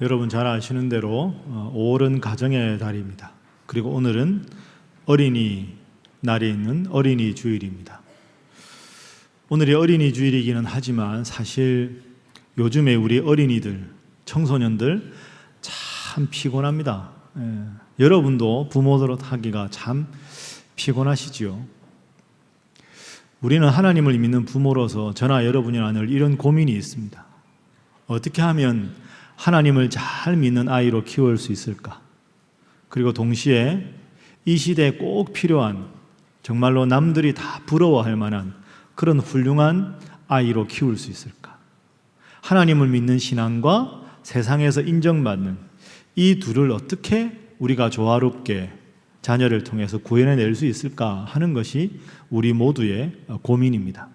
여러분 잘 아시는 대로 5월은 가정의 달입니다. 그리고 오늘은 어린이 날이 있는 어린이 주일입니다. 오늘이 어린이 주일이기는 하지만 사실 요즘에 우리 어린이들, 청소년들 참 피곤합니다. 여러분도 부모로 하기가 참 피곤하시지요. 우리는 하나님을 믿는 부모로서 저나 여러분이나 늘 이런 고민이 있습니다. 어떻게 하면 하나님을 잘 믿는 아이로 키울 수 있을까? 그리고 동시에 이 시대에 꼭 필요한, 정말로 남들이 다 부러워할 만한 그런 훌륭한 아이로 키울 수 있을까? 하나님을 믿는 신앙과 세상에서 인정받는 이 둘을 어떻게 우리가 조화롭게 자녀를 통해서 구현해낼 수 있을까 하는 것이 우리 모두의 고민입니다.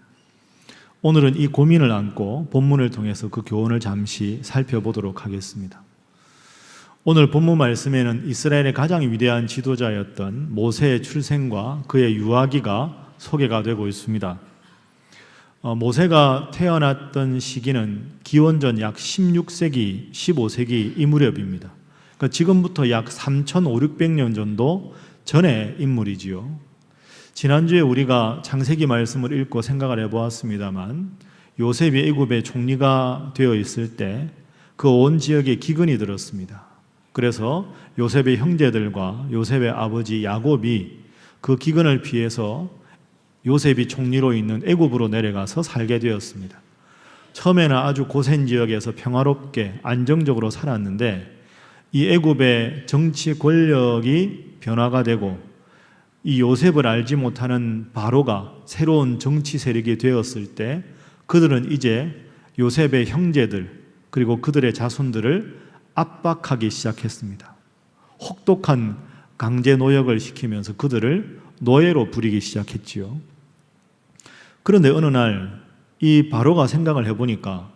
오늘은 이 고민을 안고 본문을 통해서 그 교훈을 잠시 살펴보도록 하겠습니다. 오늘 본문 말씀에는 이스라엘의 가장 위대한 지도자였던 모세의 출생과 그의 유아기가 소개가 되고 있습니다. 모세가 태어났던 시기는 기원전 약 16세기, 15세기 이 무렵입니다. 그러니까 지금부터 약 3,500~600년 정도 전의 인물이지요. 지난주에 우리가 창세기 말씀을 읽고 생각을 해보았습니다만 요셉이 애굽의 총리가 되어 있을 때 그 온 지역에 기근이 들었습니다. 그래서 요셉의 형제들과 요셉의 아버지 야곱이 그 기근을 피해서 요셉이 총리로 있는 애굽으로 내려가서 살게 되었습니다. 처음에는 아주 고센 지역에서 평화롭게 안정적으로 살았는데 이 애굽의 정치 권력이 변화가 되고 이 요셉을 알지 못하는 바로가 새로운 정치 세력이 되었을 때 그들은 이제 요셉의 형제들 그리고 그들의 자손들을 압박하기 시작했습니다. 혹독한 강제 노역을 시키면서 그들을 노예로 부리기 시작했지요. 그런데 어느 날 이 바로가 생각을 해보니까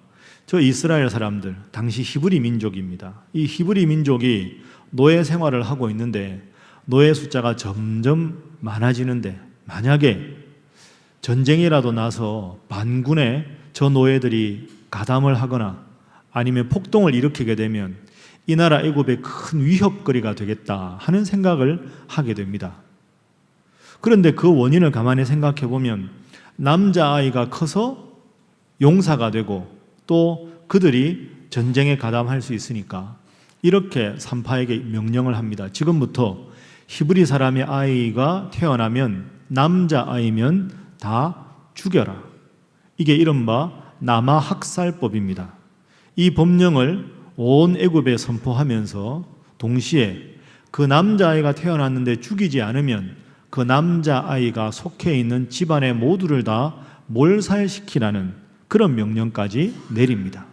저 이스라엘 사람들, 당시 히브리 민족입니다. 이 히브리 민족이 노예 생활을 하고 있는데 노예 숫자가 점점 많아지는데 만약에 전쟁이라도 나서 반군에 저 노예들이 가담을 하거나 아니면 폭동을 일으키게 되면 이 나라 애굽의 큰 위협거리가 되겠다 하는 생각을 하게 됩니다. 그런데 그 원인을 가만히 생각해 보면 남자아이가 커서 용사가 되고 또 그들이 전쟁에 가담할 수 있으니까 이렇게 산파에게 명령을 합니다. 지금부터 히브리 사람의 아이가 태어나면 남자아이면 다 죽여라. 이게 이른바 남아학살법입니다. 이 법령을 온 애굽에 선포하면서 동시에 그 남자아이가 태어났는데 죽이지 않으면 그 남자아이가 속해 있는 집안의 모두를 다 몰살시키라는 그런 명령까지 내립니다.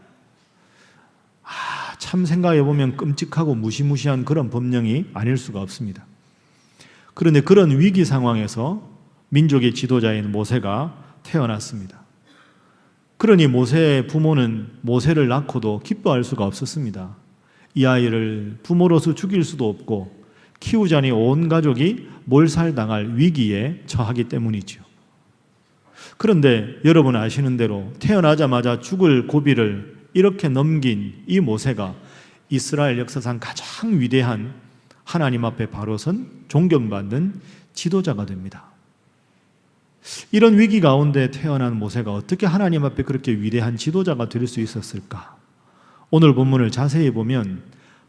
참 생각해보면 끔찍하고 무시무시한 그런 법령이 아닐 수가 없습니다. 그런데 그런 위기 상황에서 민족의 지도자인 모세가 태어났습니다. 그러니 모세의 부모는 모세를 낳고도 기뻐할 수가 없었습니다. 이 아이를 부모로서 죽일 수도 없고 키우자니 온 가족이 몰살당할 위기에 처하기 때문이죠. 그런데 여러분 아시는 대로 태어나자마자 죽을 고비를 이렇게 넘긴 이 모세가 이스라엘 역사상 가장 위대한 하나님 앞에 바로 선 존경받는 지도자가 됩니다. 이런 위기 가운데 태어난 모세가 어떻게 하나님 앞에 그렇게 위대한 지도자가 될 수 있었을까? 오늘 본문을 자세히 보면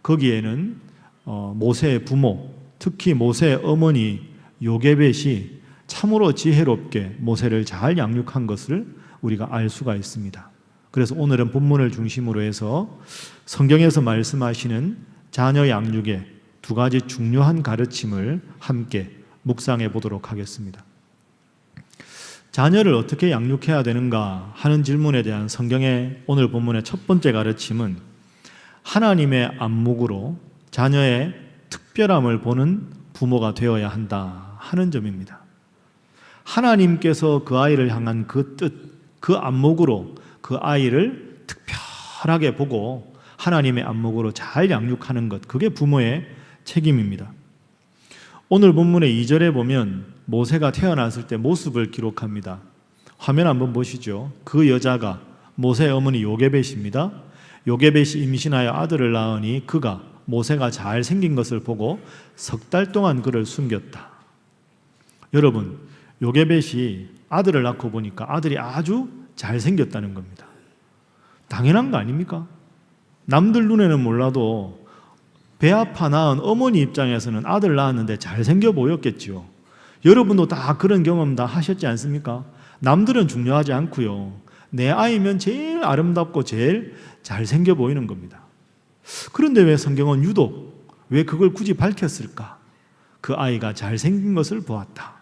거기에는 모세의 부모, 특히 모세의 어머니 요게벳이 참으로 지혜롭게 모세를 잘 양육한 것을 우리가 알 수가 있습니다. 그래서 오늘은 본문을 중심으로 해서 성경에서 말씀하시는 자녀 양육의 두 가지 중요한 가르침을 함께 묵상해 보도록 하겠습니다. 자녀를 어떻게 양육해야 되는가 하는 질문에 대한 성경의 오늘 본문의 첫 번째 가르침은 하나님의 안목으로 자녀의 특별함을 보는 부모가 되어야 한다 하는 점입니다. 하나님께서 그 아이를 향한 그 뜻, 그 안목으로 그 아이를 특별하게 보고 하나님의 안목으로 잘 양육하는 것, 그게 부모의 책임입니다. 오늘 본문의 2절에 보면 모세가 태어났을 때 모습을 기록합니다. 화면 한번 보시죠. 그 여자가 모세의 어머니 요게벳입니다. 요게벳이 임신하여 아들을 낳으니 그가 모세가 잘 생긴 것을 보고 석 달 동안 그를 숨겼다. 여러분, 요게벳이 아들을 낳고 보니까 아들이 아주 잘 생겼다는 겁니다. 당연한 거 아닙니까? 남들 눈에는 몰라도 배 아파 낳은 어머니 입장에서는 아들 낳았는데 잘생겨 보였겠죠. 여러분도 다 그런 경험 다 하셨지 않습니까? 남들은 중요하지 않고요. 내 아이면 제일 아름답고 제일 잘생겨 보이는 겁니다. 그런데 왜 성경은 유독 왜 그걸 굳이 밝혔을까? 그 아이가 잘생긴 것을 보았다.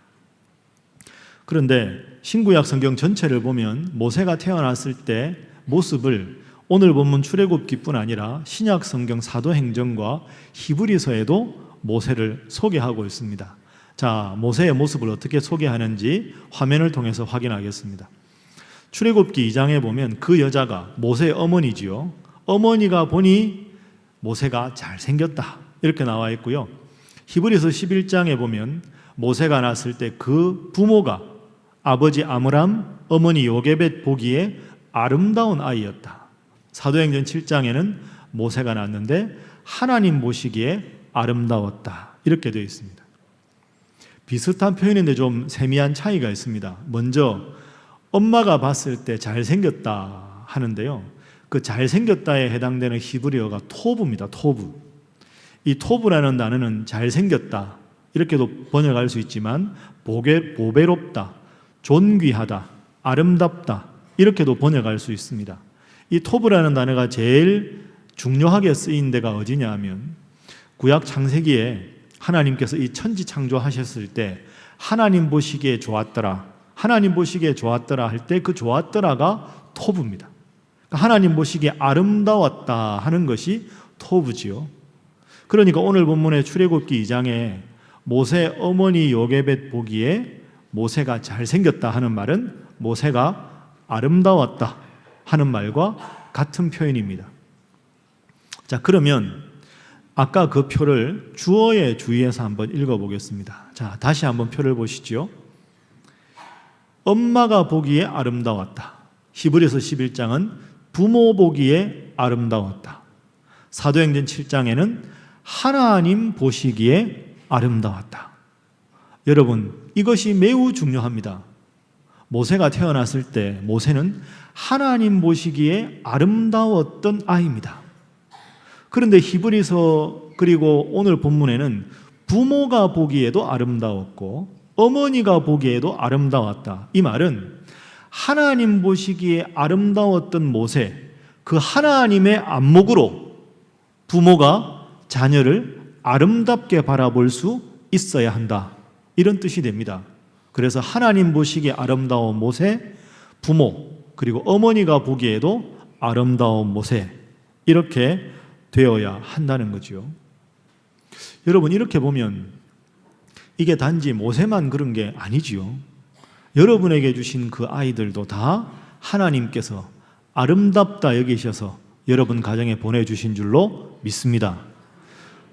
그런데 신구약 성경 전체를 보면 모세가 태어났을 때 모습을 오늘 본문 출애굽기뿐 아니라 신약 성경 사도행전과 히브리서에도 모세를 소개하고 있습니다. 자, 모세의 모습을 어떻게 소개하는지 화면을 통해서 확인하겠습니다. 출애굽기 2장에 보면 그 여자가 모세의 어머니지요. 어머니가 보니 모세가 잘생겼다 이렇게 나와 있고요. 히브리서 11장에 보면 모세가 낳았을 때 그 부모가 아버지 아므람, 어머니 요게벳 보기에 아름다운 아이였다. 사도행전 7장에는 모세가 낳았는데 하나님 보시기에 아름다웠다 이렇게 되어 있습니다. 비슷한 표현인데 좀 세미한 차이가 있습니다. 먼저 엄마가 봤을 때 잘생겼다 하는데요, 그 잘생겼다에 해당되는 히브리어가 토부입니다. 토부. 이 토부라는 단어는 잘생겼다 이렇게도 번역할 수 있지만 보배롭다, 존귀하다, 아름답다 이렇게도 번역할 수 있습니다. 이 토부라는 단어가 제일 중요하게 쓰인 데가 어디냐 하면 구약 창세기에 하나님께서 이 천지 창조하셨을 때 하나님 보시기에 좋았더라, 하나님 보시기에 좋았더라 할 때 그 좋았더라가 토부입니다. 그러니까 하나님 보시기에 아름다웠다 하는 것이 토부지요. 그러니까 오늘 본문의 출애굽기 2장에 모세 어머니 요게벳 보기에 모세가 잘생겼다 하는 말은 모세가 아름다웠다 하는 말과 같은 표현입니다. 자, 그러면 아까 그 표를 주어에 주의해서 한번 읽어보겠습니다. 자, 다시 한번 표를 보시죠. 엄마가 보기에 아름다웠다. 히브리서 11장은 부모 보기에 아름다웠다. 사도행전 7장에는 하나님 보시기에 아름다웠다. 여러분, 이것이 매우 중요합니다. 모세가 태어났을 때 모세는 하나님 보시기에 아름다웠던 아이입니다. 그런데 히브리서 그리고 오늘 본문에는 부모가 보기에도 아름다웠고 어머니가 보기에도 아름다웠다. 이 말은 하나님 보시기에 아름다웠던 모세, 그 하나님의 안목으로 부모가 자녀를 아름답게 바라볼 수 있어야 한다. 이런 뜻이 됩니다. 그래서 하나님 보시기에 아름다운 모세, 부모, 그리고 어머니가 보기에도 아름다운 모세, 이렇게 되어야 한다는 거죠. 여러분, 이렇게 보면 이게 단지 모세만 그런 게 아니지요. 여러분에게 주신 그 아이들도 다 하나님께서 아름답다 여기셔서 여러분 가정에 보내주신 줄로 믿습니다.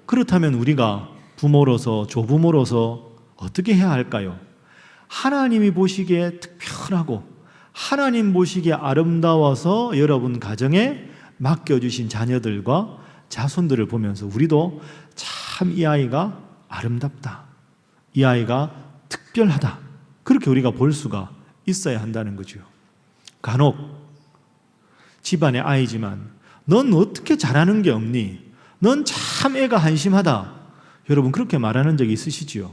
그렇다면 우리가 부모로서, 조부모로서 어떻게 해야 할까요? 하나님이 보시기에 특별하고 하나님 보시기에 아름다워서 여러분 가정에 맡겨주신 자녀들과 자손들을 보면서 우리도 참 이 아이가 아름답다, 이 아이가 특별하다, 그렇게 우리가 볼 수가 있어야 한다는 거죠. 간혹 집안의 아이지만 넌 어떻게 잘하는 게 없니? 넌 참 애가 한심하다. 여러분 그렇게 말하는 적이 있으시지요?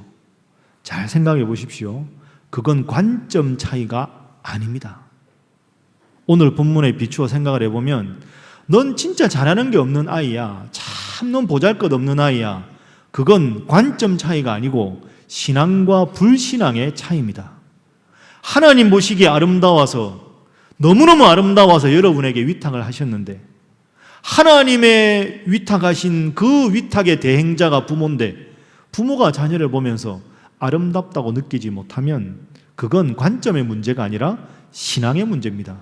잘 생각해 보십시오. 그건 관점 차이가 아닙니다. 오늘 본문에 비추어 생각을 해보면 넌 진짜 잘하는 게 없는 아이야, 참 넌 보잘것없는 아이야, 그건 관점 차이가 아니고 신앙과 불신앙의 차이입니다. 하나님 보시기에 아름다워서, 너무너무 아름다워서 여러분에게 위탁을 하셨는데 하나님의 위탁하신 그 위탁의 대행자가 부모인데 부모가 자녀를 보면서 아름답다고 느끼지 못하면 그건 관점의 문제가 아니라 신앙의 문제입니다.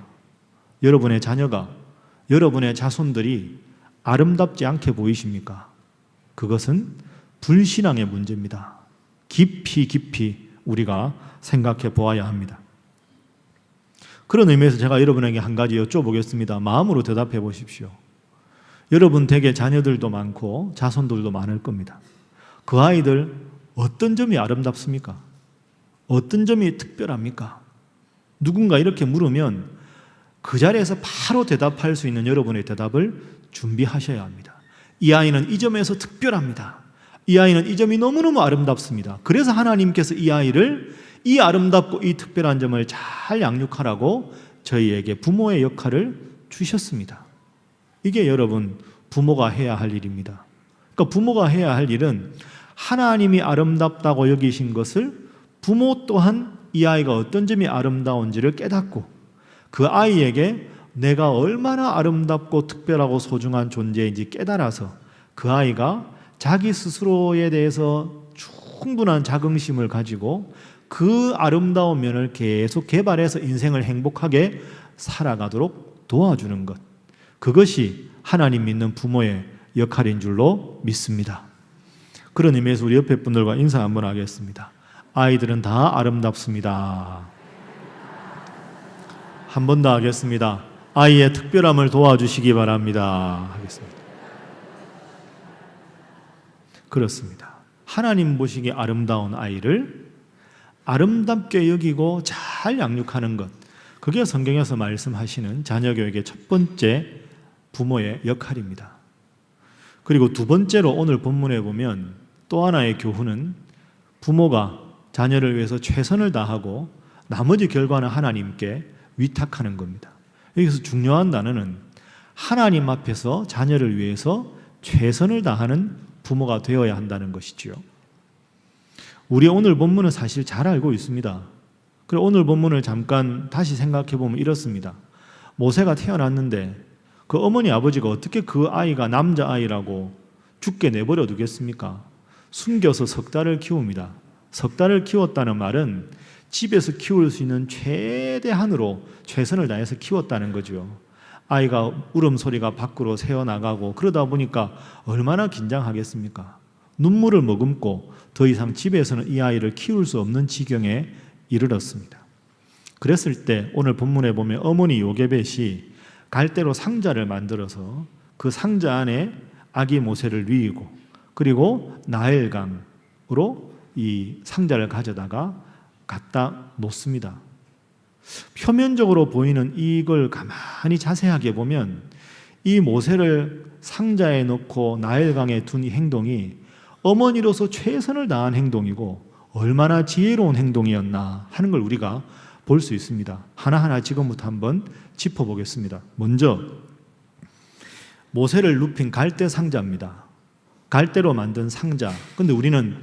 여러분의 자녀가, 여러분의 자손들이 아름답지 않게 보이십니까? 그것은 불신앙의 문제입니다. 깊이 우리가 생각해 보아야 합니다. 그런 의미에서 제가 여러분에게 한 가지 여쭤보겠습니다. 마음으로 대답해 보십시오. 여러분 댁에 자녀들도 많고 자손들도 많을 겁니다. 그 아이들 어떤 점이 아름답습니까? 어떤 점이 특별합니까? 누군가 이렇게 물으면 그 자리에서 바로 대답할 수 있는 여러분의 대답을 준비하셔야 합니다. 이 아이는 이 점에서 특별합니다. 이 아이는 이 점이 너무너무 아름답습니다. 그래서 하나님께서 이 아이를 이 아름답고 이 특별한 점을 잘 양육하라고 저희에게 부모의 역할을 주셨습니다. 이게 여러분 부모가 해야 할 일입니다. 그러니까 부모가 해야 할 일은 하나님이 아름답다고 여기신 것을 부모 또한 이 아이가 어떤 점이 아름다운지를 깨닫고 그 아이에게 내가 얼마나 아름답고 특별하고 소중한 존재인지 깨달아서 그 아이가 자기 스스로에 대해서 충분한 자긍심을 가지고 그 아름다운 면을 계속 개발해서 인생을 행복하게 살아가도록 도와주는 것, 그것이 하나님 믿는 부모의 역할인 줄로 믿습니다. 그런 의미에서 우리 옆에 분들과 인사 한번 하겠습니다. 아이들은 다 아름답습니다. 한 번 더 하겠습니다. 아이의 특별함을 도와주시기 바랍니다. 하겠습니다. 그렇습니다. 하나님 보시기에 아름다운 아이를 아름답게 여기고 잘 양육하는 것, 그게 성경에서 말씀하시는 자녀교육의 첫 번째 부모의 역할입니다. 그리고 두 번째로 오늘 본문에 보면 또 하나의 교훈은 부모가 자녀를 위해서 최선을 다하고 나머지 결과는 하나님께 위탁하는 겁니다. 여기서 중요한 단어는 하나님 앞에서 자녀를 위해서 최선을 다하는 부모가 되어야 한다는 것이지요. 우리 오늘 본문은 사실 잘 알고 있습니다. 그리고 오늘 본문을 잠깐 다시 생각해 보면 이렇습니다. 모세가 태어났는데 그 어머니 아버지가 어떻게 그 아이가 남자아이라고 죽게 내버려 두겠습니까? 숨겨서 석 달을 키웁니다. 석 달을 키웠다는 말은 집에서 키울 수 있는 최대한으로 최선을 다해서 키웠다는 거죠. 아이가 울음소리가 밖으로 새어나가고 그러다 보니까 얼마나 긴장하겠습니까? 눈물을 머금고 더 이상 집에서는 이 아이를 키울 수 없는 지경에 이르렀습니다. 그랬을 때 오늘 본문에 보면 어머니 요게벳이 갈대로 상자를 만들어서 그 상자 안에 아기 모세를 누이고 그리고 나일강으로 이 상자를 가져다가 갖다 놓습니다. 표면적으로 보이는 이걸 가만히 자세하게 보면 이 모세를 상자에 넣고 나일강에 둔 이 행동이 어머니로서 최선을 다한 행동이고 얼마나 지혜로운 행동이었나 하는 걸 우리가 볼 수 있습니다. 하나하나 지금부터 한번 짚어보겠습니다. 먼저 모세를 눕힌 갈대 상자입니다. 갈대로 만든 상자. 근데 우리는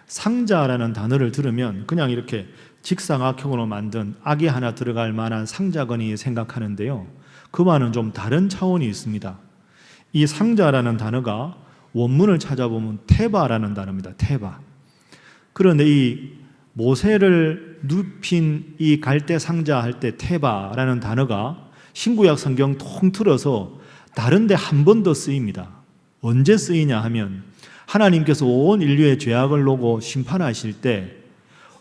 상자라는 단어를 들으면 그냥 이렇게 직사각형으로 만든 악이 하나 들어갈 만한 상자건이 생각하는데요. 그와는 좀 다른 차원이 있습니다. 이 상자라는 단어가 원문을 찾아보면 테바라는 단어입니다. 테바. 그런데 이 모세를 눕힌 이 갈대 상자 할 때 테바라는 단어가 신구약 성경 통틀어서 다른 데 한 번 더 쓰입니다. 언제 쓰이냐 하면 하나님께서 온 인류의 죄악을 놓고 심판하실 때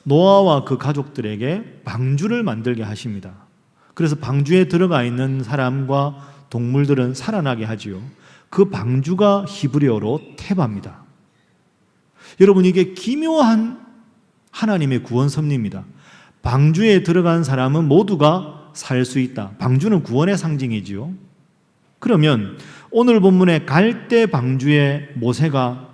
노아와 그 가족들에게 방주를 만들게 하십니다. 그래서 방주에 들어가 있는 사람과 동물들은 살아나게 하지요. 그 방주가 히브리어로 테바입니다. 여러분, 이게 기묘한 하나님의 구원 섭리입니다. 방주에 들어간 사람은 모두가 살 수 있다. 방주는 구원의 상징이지요. 그러면 오늘 본문의 갈대 방주에 모세가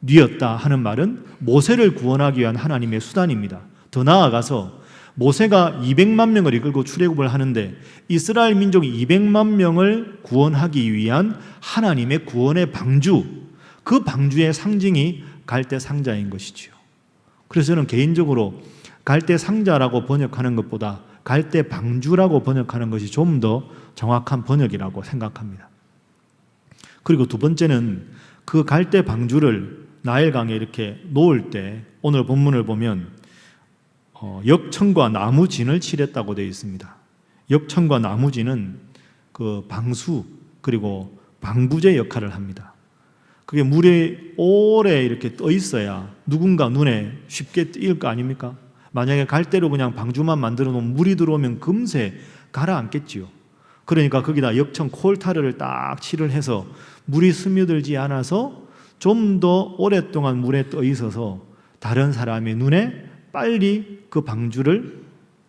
뉘었다 하는 말은 모세를 구원하기 위한 하나님의 수단입니다. 더 나아가서 모세가 200만 명을 이끌고 출애굽을 하는데 이스라엘 민족이 200만 명을 구원하기 위한 하나님의 구원의 방주, 그 방주의 상징이 갈대 상자인 것이지요. 그래서 저는 개인적으로 갈대 상자라고 번역하는 것보다 갈대 방주라고 번역하는 것이 좀 더 정확한 번역이라고 생각합니다. 그리고 두 번째는 그 갈대 방주를 나일강에 이렇게 놓을 때 오늘 본문을 보면 역청과 나무진을 칠했다고 되어 있습니다. 역청과 나무진은 그 방수 그리고 방부제 역할을 합니다. 그게 물에 오래 이렇게 떠 있어야 누군가 눈에 쉽게 띄일 거 아닙니까? 만약에 갈대로 그냥 방주만 만들어 놓으면 물이 들어오면 금세 가라앉겠지요. 그러니까 거기다 역청 콜타르를 딱 칠을 해서 물이 스며들지 않아서 좀 더 오랫동안 물에 떠 있어서 다른 사람의 눈에 빨리 그 방주를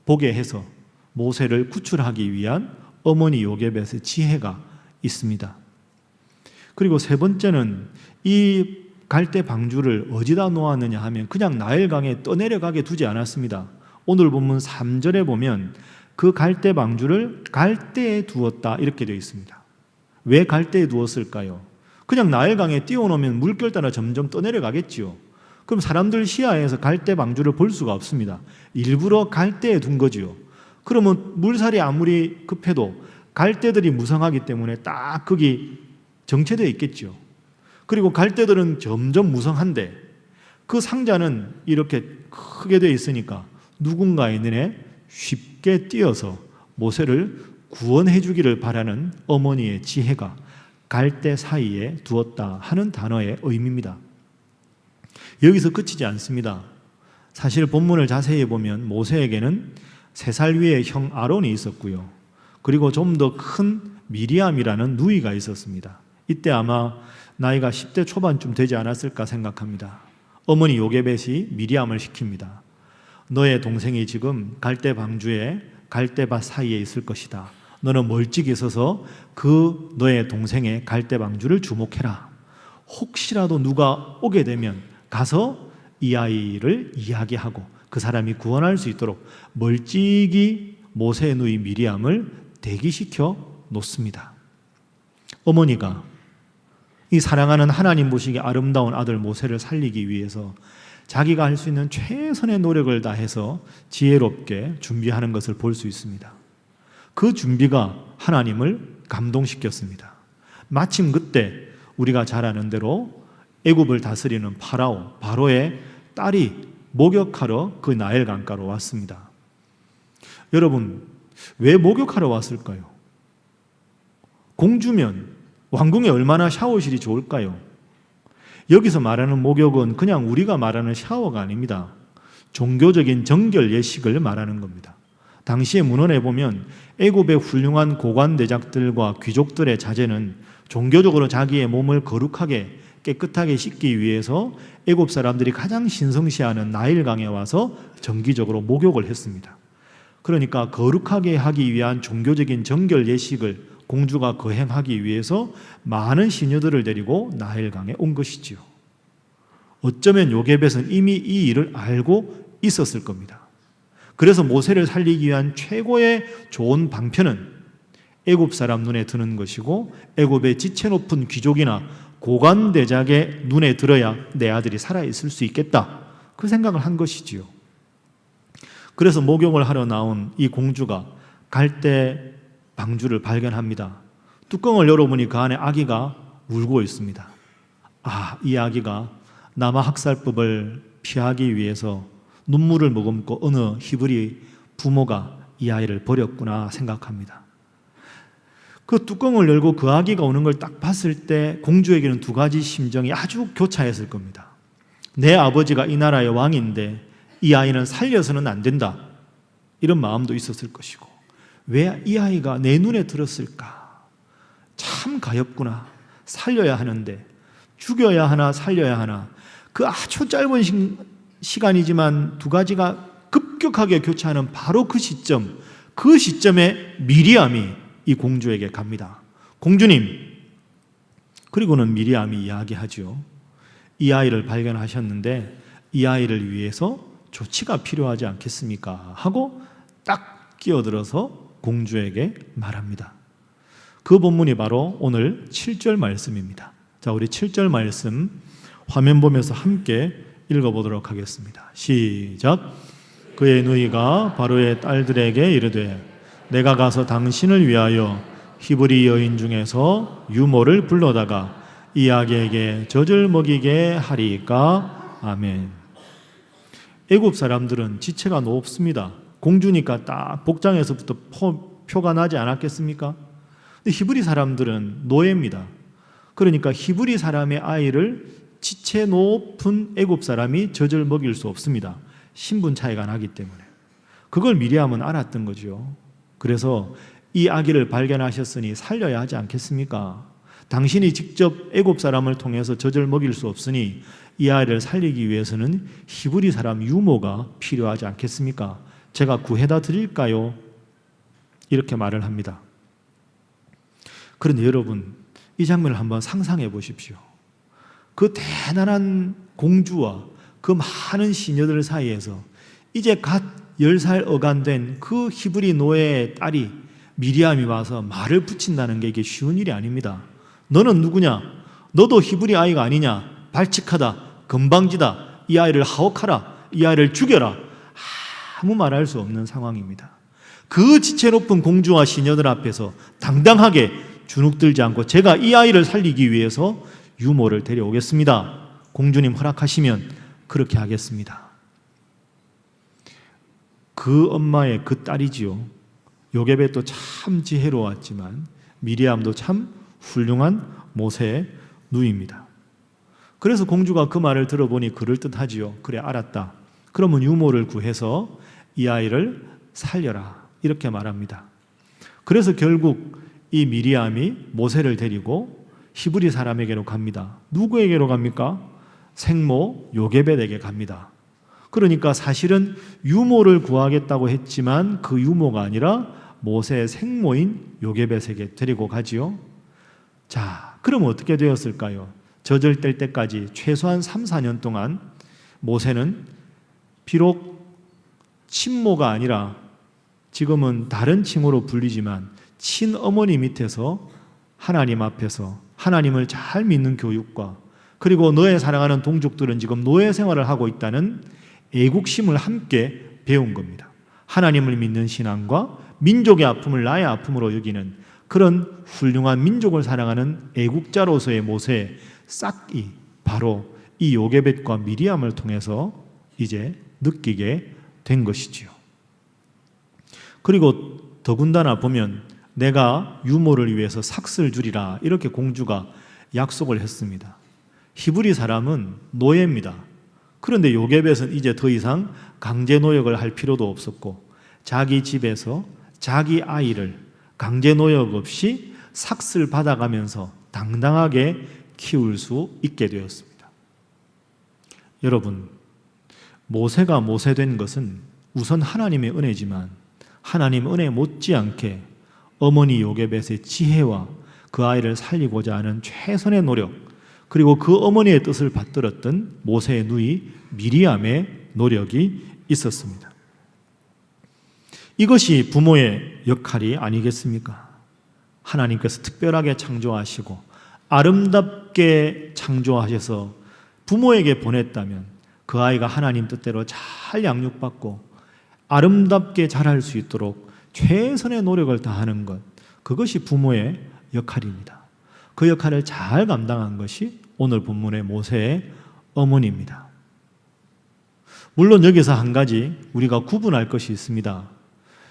보게 해서 모세를 구출하기 위한 어머니 요게벳의 지혜가 있습니다. 그리고 세 번째는 이 갈대 방주를 어디다 놓았느냐 하면 그냥 나일강에 떠내려가게 두지 않았습니다. 오늘 본문 3절에 보면 그 갈대 방주를 갈대에 두었다 이렇게 되어 있습니다. 왜 갈대에 두었을까요? 그냥 나일강에 띄워놓으면 물결 따라 점점 떠내려가겠지요. 그럼 사람들 시야에서 갈대 방주를 볼 수가 없습니다. 일부러 갈대에 둔 거지요. 그러면 물살이 아무리 급해도 갈대들이 무성하기 때문에 딱 거기 정체되어 있겠죠. 그리고 갈대들은 점점 무성한데 그 상자는 이렇게 크게 되어 있으니까 누군가의 눈에 쉽게 띄어서 모세를 구원해 주기를 바라는 어머니의 지혜가 갈대 사이에 두었다 하는 단어의 의미입니다. 여기서 그치지 않습니다. 사실 본문을 자세히 보면 모세에게는 3살 위의 형 아론이 있었고요. 그리고 좀 더 큰 미리암이라는 누이가 있었습니다. 이때 아마 나이가 10대 초반쯤 되지 않았을까 생각합니다. 어머니 요게벳이 미리암을 시킵니다. 너의 동생이 지금 갈대 방주에 갈대밭 사이에 있을 것이다. 너는 멀찍이 서서 그 너의 동생의 갈대 방주를 주목해라. 혹시라도 누가 오게 되면 가서 이 아이를 이야기하고 그 사람이 구원할 수 있도록 멀찍이 모세의 누이 미리암을 대기시켜 놓습니다. 어머니가 이 사랑하는 하나님 보시기에 아름다운 아들 모세를 살리기 위해서 자기가 할 수 있는 최선의 노력을 다해서 지혜롭게 준비하는 것을 볼 수 있습니다. 그 준비가 하나님을 감동시켰습니다. 마침 그때 우리가 잘 아는 대로 애굽을 다스리는 바로의 딸이 목욕하러 그 나일 강가로 왔습니다. 여러분, 왜 목욕하러 왔을까요? 공주면 왕궁에 얼마나 샤워실이 좋을까요? 여기서 말하는 목욕은 그냥 우리가 말하는 샤워가 아닙니다. 종교적인 정결 예식을 말하는 겁니다. 당시의 문헌에 보면 애굽의 훌륭한 고관대작들과 귀족들의 자제는 종교적으로 자기의 몸을 거룩하게 깨끗하게 씻기 위해서 애굽 사람들이 가장 신성시하는 나일강에 와서 정기적으로 목욕을 했습니다. 그러니까 거룩하게 하기 위한 종교적인 정결 예식을 공주가 거행하기 위해서 많은 시녀들을 데리고 나일강에 온 것이지요. 어쩌면 요게벳은 이미 이 일을 알고 있었을 겁니다. 그래서 모세를 살리기 위한 최고의 좋은 방편은 애굽 사람 눈에 드는 것이고 애굽의 지체 높은 귀족이나 고관대작의 눈에 들어야 내 아들이 살아있을 수 있겠다. 그 생각을 한 것이지요. 그래서 목욕을 하러 나온 이 공주가 갈대 방주를 발견합니다. 뚜껑을 열어보니 그 안에 아기가 울고 있습니다. 이 아기가 남아 학살법을 피하기 위해서 눈물을 머금고 어느 히브리 부모가 이 아이를 버렸구나 생각합니다. 그 뚜껑을 열고 그 아기가 오는 걸 딱 봤을 때 공주에게는 두 가지 심정이 아주 교차했을 겁니다. 내 아버지가 이 나라의 왕인데 이 아이는 살려서는 안 된다. 이런 마음도 있었을 것이고, 왜 이 아이가 내 눈에 들었을까? 참 가엾구나. 살려야 하는데 죽여야 하나 살려야 하나. 그 아주 짧은 시간이지만 두 가지가 급격하게 교차하는 바로 그 시점에 미리암이 이 공주에게 갑니다. 공주님, 그리고는 미리암이 이야기하죠. 이 아이를 발견하셨는데 이 아이를 위해서 조치가 필요하지 않겠습니까? 하고 딱 끼어들어서 공주에게 말합니다. 그 본문이 바로 오늘 7절 말씀입니다. 자, 우리 7절 말씀 화면 보면서 함께 읽어보도록 하겠습니다. 시작. 그의 누이가 바로의 딸들에게 이르되 내가 가서 당신을 위하여 히브리 여인 중에서 유모를 불러다가 이 아기에게 젖을 먹이게 하리까. 아멘. 애굽 사람들은 지체가 높습니다. 공주니까 딱 복장에서부터 표가 나지 않았겠습니까? 근데 히브리 사람들은 노예입니다. 그러니까 히브리 사람의 아이를 지체 높은 애굽 사람이 젖을 먹일 수 없습니다. 신분 차이가 나기 때문에. 그걸 미리암은 알았던 거죠. 그래서 이 아기를 발견하셨으니 살려야 하지 않겠습니까? 당신이 직접 애굽 사람을 통해서 젖을 먹일 수 없으니 이 아이를 살리기 위해서는 히브리 사람 유모가 필요하지 않겠습니까? 제가 구해다 드릴까요? 이렇게 말을 합니다. 그런데 여러분, 이 장면을 한번 상상해 보십시오. 그 대단한 공주와 그 많은 시녀들 사이에서 이제 갓 10살 어간된 그 히브리 노예의 딸이 미리암이 와서 말을 붙인다는 게 이게 쉬운 일이 아닙니다. 너는 누구냐? 너도 히브리 아이가 아니냐? 발칙하다, 건방지다, 이 아이를 하옥하라, 이 아이를 죽여라. 아무 말할 수 없는 상황입니다. 그 지체 높은 공주와 시녀들 앞에서 당당하게 주눅들지 않고 제가 이 아이를 살리기 위해서 유모를 데려오겠습니다. 공주님 허락하시면 그렇게 하겠습니다. 그 엄마의 그 딸이지요. 요게벳도 참 지혜로웠지만 미리암도 참 훌륭한 모세의 누이입니다. 그래서 공주가 그 말을 들어보니 그럴듯하지요. 그래, 알았다. 그러면 유모를 구해서 이 아이를 살려라. 이렇게 말합니다. 그래서 결국 이 미리암이 모세를 데리고 히브리 사람에게로 갑니다. 누구에게로 갑니까? 생모 요게벳에게 갑니다. 그러니까 사실은 유모를 구하겠다고 했지만 그 유모가 아니라 모세의 생모인 요게벳에게 데리고 가지요. 자, 그럼 어떻게 되었을까요? 젖을 뗄 때까지 최소한 3, 4년 동안 모세는 비록 친모가 아니라 지금은 다른 칭호로 불리지만 친어머니 밑에서 하나님 앞에서 하나님을 잘 믿는 교육과 그리고 너의 사랑하는 동족들은 지금 노예 생활을 하고 있다는 애국심을 함께 배운 겁니다. 하나님을 믿는 신앙과 민족의 아픔을 나의 아픔으로 여기는 그런 훌륭한 민족을 사랑하는 애국자로서의 모세의 싹이 바로 이 요게벳과 미리암을 통해서 이제 느끼게 된 것이지요. 그리고 더군다나 보면 내가 유모를 위해서 삭슬 주리라 이렇게 공주가 약속을 했습니다. 히브리 사람은 노예입니다. 그런데 요게벳은 이제 더 이상 강제 노역을 할 필요도 없었고 자기 집에서 자기 아이를 강제 노역 없이 삭슬 받아가면서 당당하게 키울 수 있게 되었습니다. 여러분, 모세가 모세된 것은 우선 하나님의 은혜지만 하나님 은혜 못지않게 어머니 요게벳의 지혜와 그 아이를 살리고자 하는 최선의 노력, 그리고 그 어머니의 뜻을 받들었던 모세의 누이 미리암의 노력이 있었습니다. 이것이 부모의 역할이 아니겠습니까? 하나님께서 특별하게 창조하시고 아름답게 창조하셔서 부모에게 보냈다면 그 아이가 하나님 뜻대로 잘 양육받고 아름답게 자랄 수 있도록 최선의 노력을 다하는 것, 그것이 부모의 역할입니다. 그 역할을 잘 감당한 것이 오늘 본문의 모세의 어머니입니다. 물론 여기서 한 가지 우리가 구분할 것이 있습니다.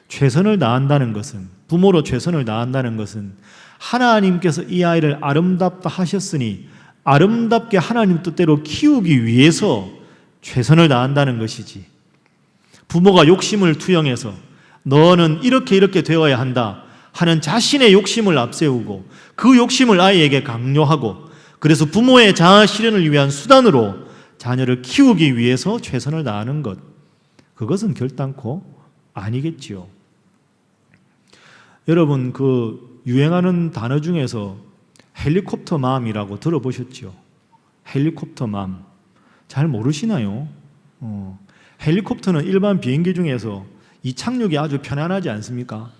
최선을 다한다는 것은, 부모로 최선을 다한다는 것은 하나님께서 이 아이를 아름답다 하셨으니 아름답게 하나님 뜻대로 키우기 위해서 최선을 다한다는 것이지, 부모가 욕심을 투영해서 너는 이렇게 되어야 한다 하는 자신의 욕심을 앞세우고 그 욕심을 아이에게 강요하고 그래서 부모의 자아 실현을 위한 수단으로 자녀를 키우기 위해서 최선을 다하는 것, 그것은 결단코 아니겠지요. 여러분, 그 유행하는 단어 중에서 헬리콥터 맘이라고 들어보셨죠? 헬리콥터 맘 잘 모르시나요? 헬리콥터는 일반 비행기 중에서 이착륙이 아주 편안하지 않습니까?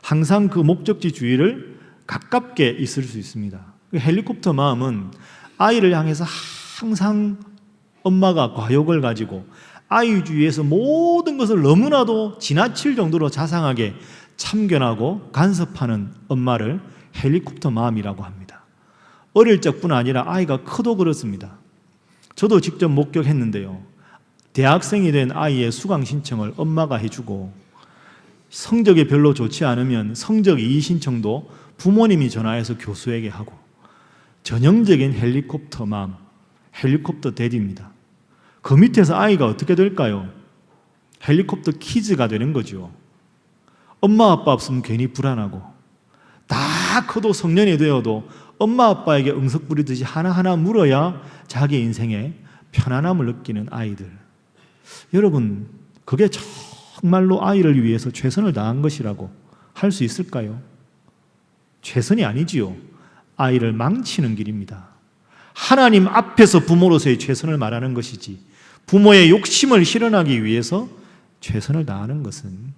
항상 그 목적지 주위를 가깝게 있을 수 있습니다. 헬리콥터 마음은 아이를 향해서 항상 엄마가 과욕을 가지고 아이 주위에서 모든 것을 너무나도 지나칠 정도로 자상하게 참견하고 간섭하는 엄마를 헬리콥터 마음이라고 합니다. 어릴 적뿐 아니라 아이가 커도 그렇습니다. 저도 직접 목격했는데요. 대학생이 된 아이의 수강 신청을 엄마가 해주고 성적이 별로 좋지 않으면 성적 이의 신청도 부모님이 전화해서 교수에게 하고, 전형적인 헬리콥터 맘, 헬리콥터 데디입니다. 그 밑에서 아이가 어떻게 될까요? 헬리콥터 키즈가 되는 거죠. 엄마 아빠 없으면 괜히 불안하고, 다 커도 성년이 되어도 엄마 아빠에게 응석 부리듯이 하나하나 물어야 자기 인생에 편안함을 느끼는 아이들. 여러분, 그게 정말로 아이를 위해서 최선을 다한 것이라고 할 수 있을까요? 최선이 아니지요. 아이를 망치는 길입니다. 하나님 앞에서 부모로서의 최선을 말하는 것이지, 부모의 욕심을 실현하기 위해서 최선을 다하는 것은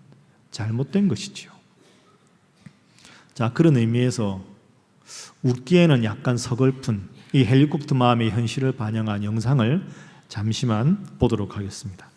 잘못된 것이지요. 자, 그런 의미에서 웃기에는 약간 서글픈 이 헬리콥터 마음의 현실을 반영한 영상을 잠시만 보도록 하겠습니다.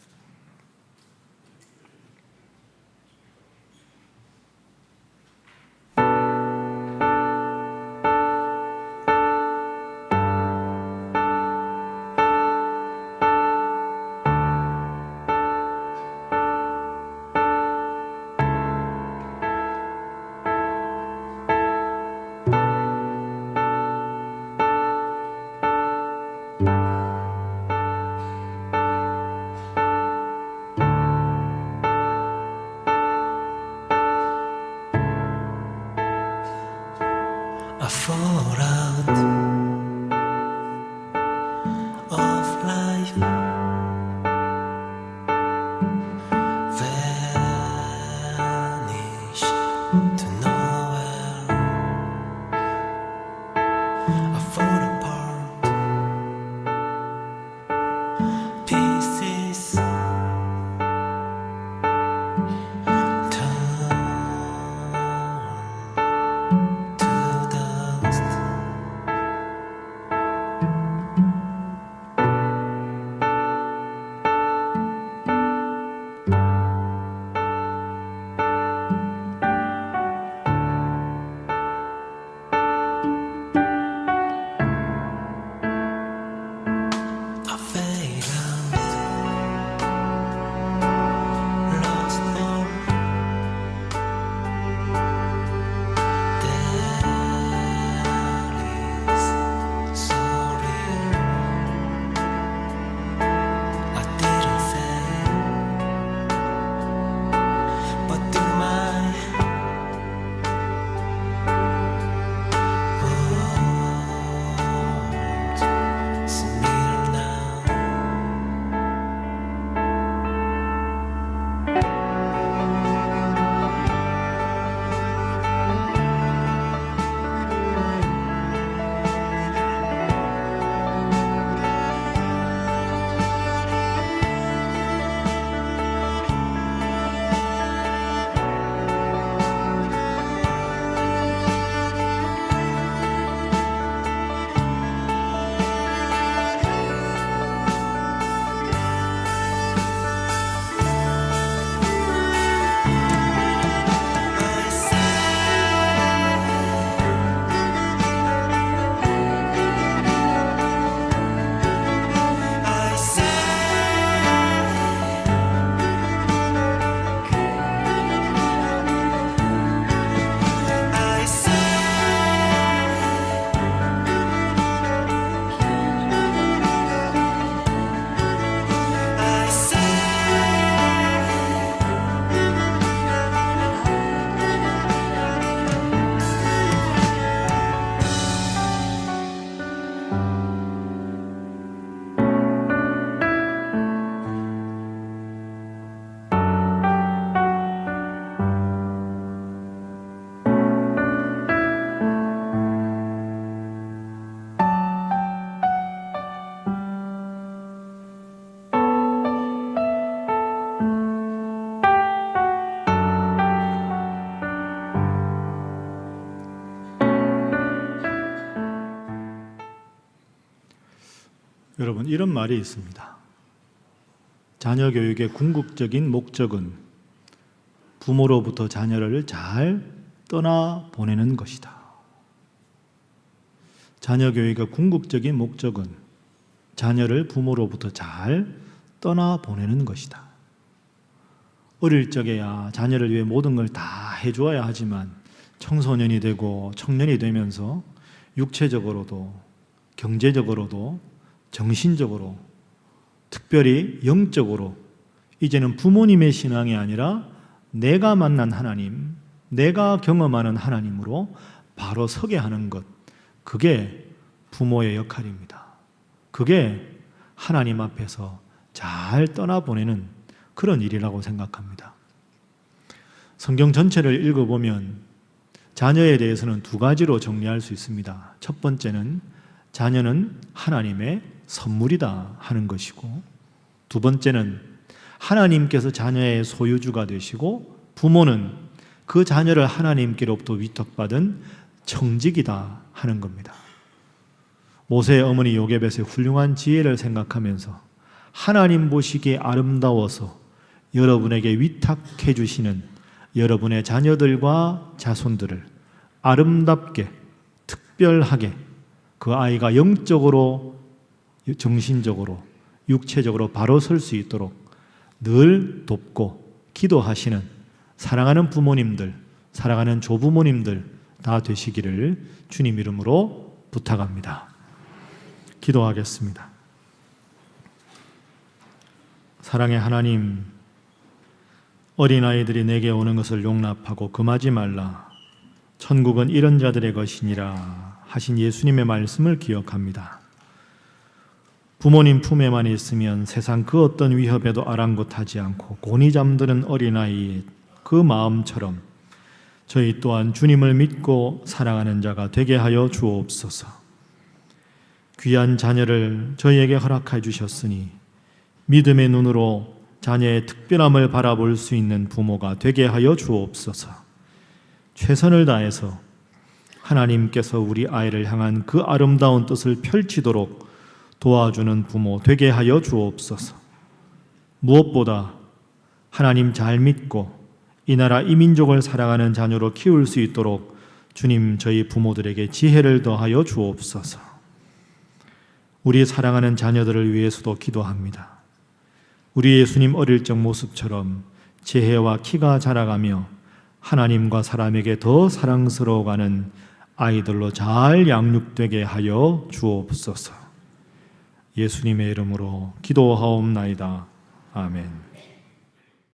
I fall out of life, vanish to nowhere. I fall apart, pieces turn to dust. I fade out, lost more there is so real. I didn't say, but do my words smear now? 여러분, 이런 말이 있습니다. 자녀 교육의 궁극적인 목적은 부모로부터 자녀를 잘 떠나보내는 것이다. 자녀 교육의 궁극적인 목적은 자녀를 부모로부터 잘 떠나보내는 것이다. 어릴 적에야 자녀를 위해 모든 걸 다 해주어야 하지만 청소년이 되고 청년이 되면서 육체적으로도 경제적으로도 정신적으로, 특별히 영적으로 이제는 부모님의 신앙이 아니라 내가 만난 하나님, 내가 경험하는 하나님으로 바로 서게 하는 것, 그게 부모의 역할입니다. 그게 하나님 앞에서 잘 떠나보내는 그런 일이라고 생각합니다. 성경 전체를 읽어보면 자녀에 대해서는 두 가지로 정리할 수 있습니다. 첫 번째는 자녀는 하나님의 선물이다 하는 것이고, 두 번째는 하나님께서 자녀의 소유주가 되시고 부모는 그 자녀를 하나님께로부터 위탁받은 청직이다 하는 겁니다. 모세의 어머니 요게벳의 훌륭한 지혜를 생각하면서 하나님 보시기에 아름다워서 여러분에게 위탁해 주시는 여러분의 자녀들과 자손들을 아름답게 특별하게 그 아이가 영적으로, 정신적으로, 육체적으로 바로 설 수 있도록 늘 돕고 기도하시는 사랑하는 부모님들, 사랑하는 조부모님들 다 되시기를 주님 이름으로 부탁합니다. 기도하겠습니다. 사랑의 하나님, 어린아이들이 내게 오는 것을 용납하고 금하지 말라. 천국은 이런 자들의 것이니라 하신 예수님의 말씀을 기억합니다. 부모님 품에만 있으면 세상 그 어떤 위협에도 아랑곳하지 않고 곤히 잠드는 어린아이의 그 마음처럼 저희 또한 주님을 믿고 사랑하는 자가 되게 하여 주옵소서. 귀한 자녀를 저희에게 허락해 주셨으니 믿음의 눈으로 자녀의 특별함을 바라볼 수 있는 부모가 되게 하여 주옵소서. 최선을 다해서 하나님께서 우리 아이를 향한 그 아름다운 뜻을 펼치도록 도와주는 부모 되게 하여 주옵소서. 무엇보다 하나님 잘 믿고 이 나라 이 민족을 사랑하는 자녀로 키울 수 있도록 주님 저희 부모들에게 지혜를 더하여 주옵소서. 우리 사랑하는 자녀들을 위해서도 기도합니다. 우리 예수님 어릴 적 모습처럼 지혜와 키가 자라가며 하나님과 사람에게 더 사랑스러워가는 아이들로 잘 양육되게 하여 주옵소서. 예수님의 이름으로 기도하옵나이다. 아멘.